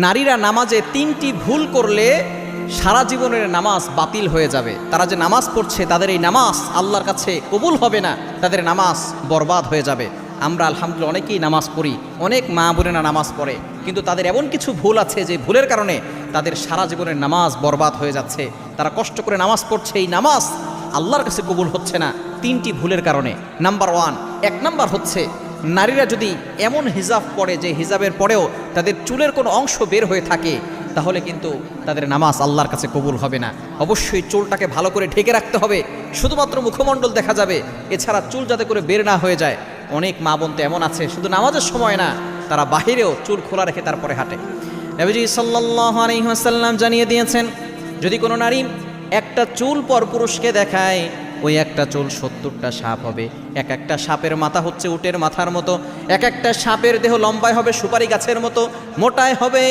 নারীরা নামাজে ৩টি ভুল করলে সারা জীবনের নামাজ বাতিল হয়ে যাবে। তারা যে নামাজ পড়ছে তাদের এই নামাজ আল্লাহর কাছে কবুল হবে না, তাদের নামাজ বরবাদ হয়ে যাবে। আমরা আলহামদুলিল্লাহ অনেকেই নামাজ পড়ি, অনেক মা বোনেরা নামাজ পড়ে, কিন্তু তাদের এমন কিছু ভুল আছে যে ভুলের কারণে তাদের সারা জীবনের নামাজ বরবাদ হয়ে যাচ্ছে। তারা কষ্ট করে নামাজ পড়ছে, এই নামাজ আল্লাহর কাছে কবুল হচ্ছে না ৩টি ভুলের কারণে। নাম্বার 1, 1 নাম্বার হচ্ছে নারীরা যদি এমন হিজাব পরে যে হিজাবের পরেও তাদের চুলের কোনো অংশ বের হয়ে থাকে, তাহলে কিন্তু তাদের নামাজ আল্লাহর কাছে কবুল হবে না। অবশ্যই চুলটাকে ভালো করে ঢেকে রাখতে হবে, শুধুমাত্র মুখমণ্ডল দেখা যাবে, এছাড়া চুল যাতে করে বের না হয়ে যায়। অনেক মা বোন তো এমন আছে শুধু নামাজের সময় না, তারা বাহিরেও চুল খোলা রেখে তারপরে হাঁটে। নবীজি সাল্লাল্লাহু আলাইহি ওয়াসাল্লাম জানিয়ে দিয়েছেন, যদি কোনো নারী একটা চুল পর পুরুষকে দেখায়, ওই একটা চুল 70টা সাপ হবে। এক একটা সাপের মাথা হচ্ছে উটের মাথার মতো, এক একটা সাপের দেহ লম্বায় হবে সুপারি গাছের মতো, মোটায় হবে